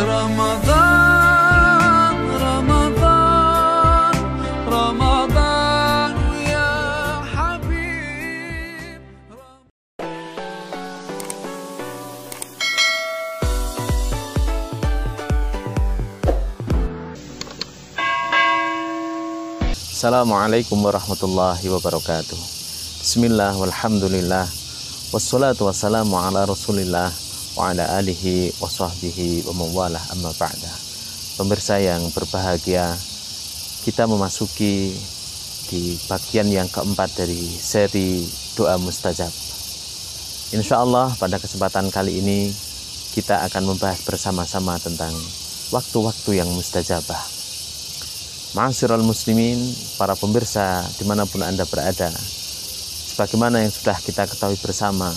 Ramadan, Ramadan, Ramadan ya Habib. Assalamualaikum warahmatullahi wabarakatuh. Bismillah walhamdulillah wassalatu wassalamu ala rasulillah wa ala alihi wa sahbihi wa mawalah amma ba'da. Pemirsa yang berbahagia, kita memasuki di bagian yang keempat dari seri doa mustajab. Insya Allah pada kesempatan kali ini kita akan membahas bersama-sama tentang waktu-waktu yang mustajabah. Ma'asyiral muslimin, para pemirsa dimanapun Anda berada, sebagaimana yang sudah kita ketahui bersama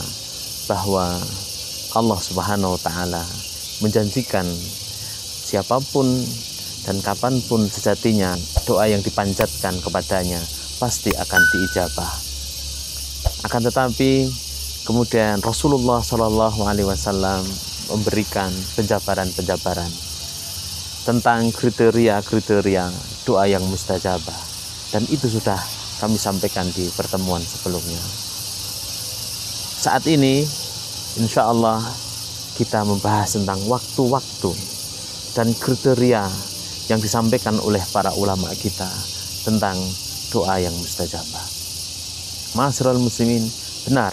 bahwa Allah Subhanahu wa Ta'ala menjanjikan siapapun dan kapanpun sejatinya doa yang dipanjatkan kepadanya pasti akan diijabah. Akan tetapi kemudian Rasulullah SAW memberikan penjabaran-penjabaran tentang kriteria-kriteria doa yang mustajabah, dan itu sudah kami sampaikan di pertemuan sebelumnya. Saat ini insya Allah kita membahas tentang waktu-waktu dan kriteria yang disampaikan oleh para ulama kita tentang doa yang mustajabah. Ma'asyiral muslimin, benar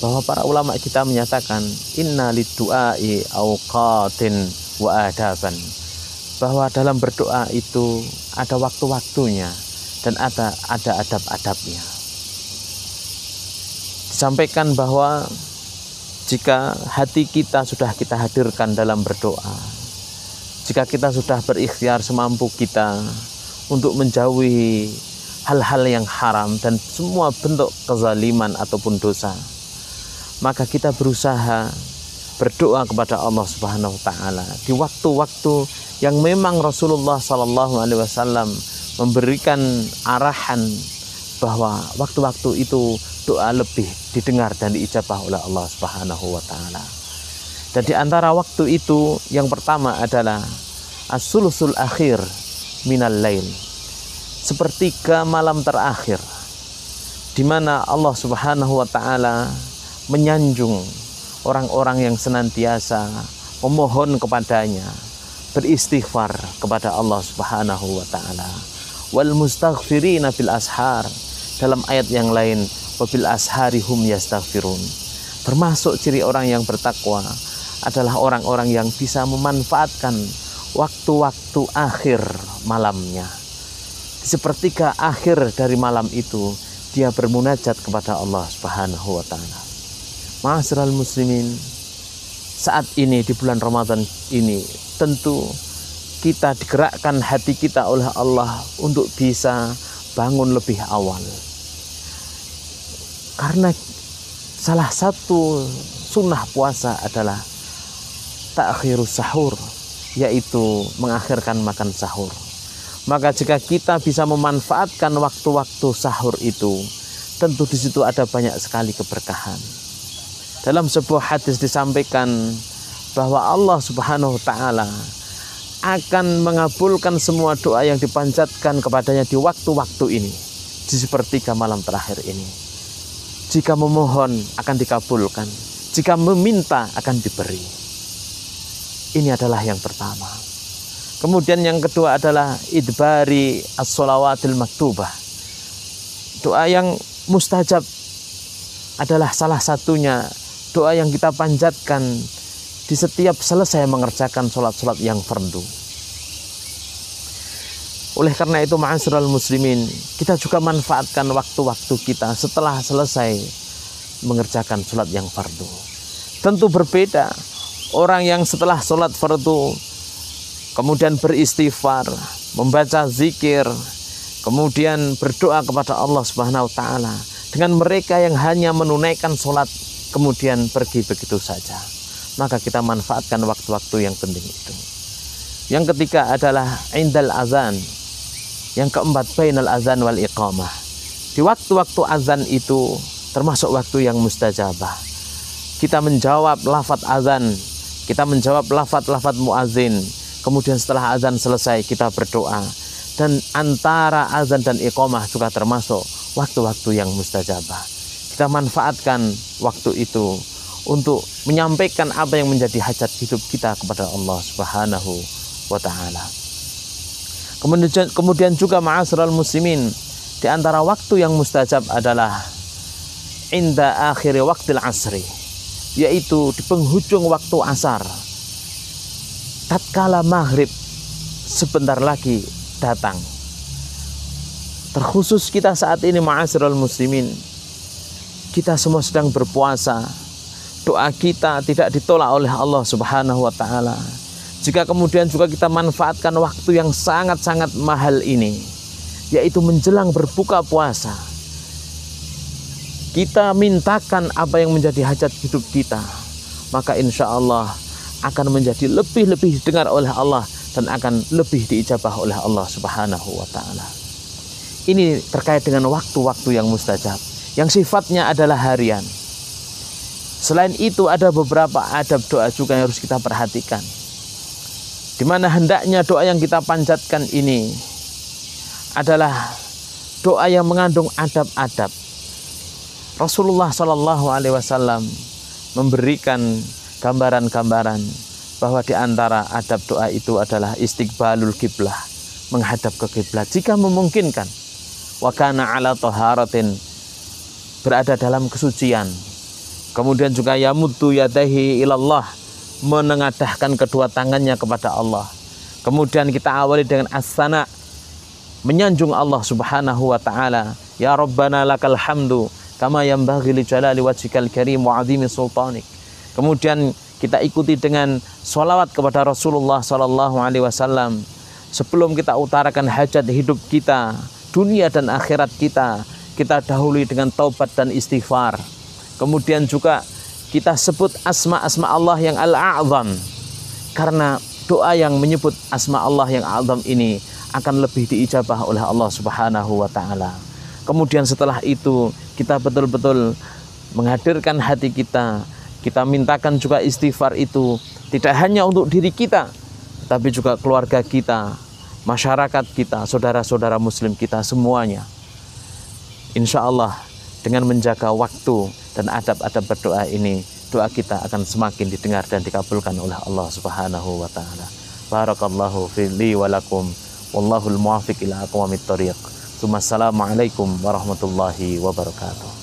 bahwa para ulama kita menyatakan inna lid-du'ai awqatin wa adaban, bahwa dalam berdoa itu ada waktu-waktunya dan ada adab-adabnya. Disampaikan bahwa jika hati kita sudah kita hadirkan dalam berdoa, jika kita sudah berikhtiar semampu kita untuk menjauhi hal-hal yang haram dan semua bentuk kezaliman ataupun dosa, maka kita berusaha berdoa kepada Allah Subhanahu wa Ta'ala di waktu-waktu yang memang Rasulullah SAW memberikan arahan bahwa waktu-waktu itu doa lebih didengar dan diijabah oleh Allah Subhanahu wa Ta'ala. Dan di antara waktu itu yang pertama adalah as-sulusul akhir minal lail, sepertiga malam terakhir, di mana Allah Subhanahu wa Ta'ala menyanjung orang-orang yang senantiasa memohon kepadanya, beristighfar kepada Allah Subhanahu wa Ta'ala. Wal mustaghfirina bil ashar, dalam ayat yang lain wabil ashari hum yastaghfirun. Termasuk ciri orang yang bertakwa adalah orang-orang yang bisa memanfaatkan waktu-waktu akhir malamnya. Di sepertiga akhir dari malam itu dia bermunajat kepada Allah Subhanahu wa Ta'ala. Ma'asyiral muslimin, saat ini di bulan Ramadan ini tentu kita digerakkan hati kita oleh Allah untuk bisa bangun lebih awal. Karena salah satu sunnah puasa adalah ta'khirus sahur, yaitu mengakhirkan makan sahur. Maka jika kita bisa memanfaatkan waktu-waktu sahur itu, tentu di situ ada banyak sekali keberkahan. Dalam sebuah hadis disampaikan bahwa Allah Subhanahu wa Ta'ala akan mengabulkan semua doa yang dipanjatkan kepadanya di waktu-waktu ini, di sepertiga malam terakhir ini. Jika memohon akan dikabulkan, jika meminta akan diberi. Ini adalah yang pertama. Kemudian yang kedua adalah idbari as-sholawatil maktubah. Doa yang mustajab adalah salah satunya doa yang kita panjatkan di setiap selesai mengerjakan sholat-sholat yang fardu. Oleh karena itu, ma'asyiral muslimin, kita juga manfaatkan waktu-waktu kita setelah selesai mengerjakan sholat yang fardu. Tentu berbeda orang yang setelah sholat fardu kemudian beristighfar, membaca zikir, kemudian berdoa kepada Allah Subhanahu wa Ta'ala, dengan mereka yang hanya menunaikan sholat kemudian pergi begitu saja. Maka kita manfaatkan waktu-waktu yang penting itu. Yang ketiga adalah indal azan. Yang keempat bainal azan wal iqamah. Di waktu-waktu azan itu termasuk waktu yang mustajabah. Kita menjawab lafaz azan kita menjawab lafaz-lafaz muazin, kemudian setelah azan selesai kita berdoa. Dan antara azan dan iqamah juga termasuk waktu-waktu yang mustajabah. Kita manfaatkan waktu itu untuk menyampaikan apa yang menjadi hajat hidup kita kepada Allah Subhanahu wa ta'ala. Kemudian juga ma'asyiral muslimin, di antara waktu yang mustajab adalah inda akhiri waqtil asri, yaitu di penghujung waktu asar, tatkala maghrib sebentar lagi datang. Terkhusus kita saat ini ma'asyiral muslimin, kita semua sedang berpuasa. Doa kita tidak ditolak oleh Allah Subhanahu wa ta'ala. Jika kemudian juga kita manfaatkan waktu yang sangat-sangat mahal ini, yaitu menjelang berbuka puasa, kita mintakan apa yang menjadi hajat hidup kita, maka insya Allah akan menjadi lebih-lebih didengar oleh Allah dan akan lebih diijabah oleh Allah Subhanahu wa ta'ala. Ini terkait dengan waktu-waktu yang mustajab, yang sifatnya adalah harian. Selain itu ada beberapa adab doa juga yang harus kita perhatikan, di mana hendaknya doa yang kita panjatkan ini adalah doa yang mengandung adab-adab. Rasulullah SAW memberikan gambaran-gambaran bahwa di antara adab doa itu adalah istiqbalul qiblah, menghadap ke kiblat jika memungkinkan. Wa kana ala taharatin, berada dalam kesucian. Kemudian juga yamuddu yadahi ilallah, menengadahkan kedua tangannya kepada Allah. Kemudian kita awali dengan as-sana, menyanjung Allah Subhanahu wa ta'ala. Ya Rabbana lakal hamdu kama yanbaghi li jalali wajhikal karim wa 'azimi sultanik. Kemudian kita ikuti dengan sholawat kepada Rasulullah sallallahu alaihi wasallam. Sebelum kita utarakan hajat hidup kita, dunia dan akhirat kita dahului dengan taubat dan istighfar. Kemudian juga kita sebut asma-asma Allah yang al-a'zam, karena doa yang menyebut asma Allah yang a'zam ini akan lebih diijabah oleh Allah Subhanahu wa ta'ala. Kemudian setelah itu kita betul-betul menghadirkan hati kita. Kita mintakan juga istighfar itu tidak hanya untuk diri kita, tapi juga keluarga kita, masyarakat kita, saudara-saudara muslim kita semuanya. Insya Allah dengan menjaga waktu dan adab-adab berdoa ini, doa kita akan semakin didengar dan dikabulkan oleh Allah Subhanahu wa ta'ala. Barakallahu fi li wa lakum, wallahul muwafiq ila aqwamit thoriq. Assalamualaikum warahmatullahi wabarakatuh.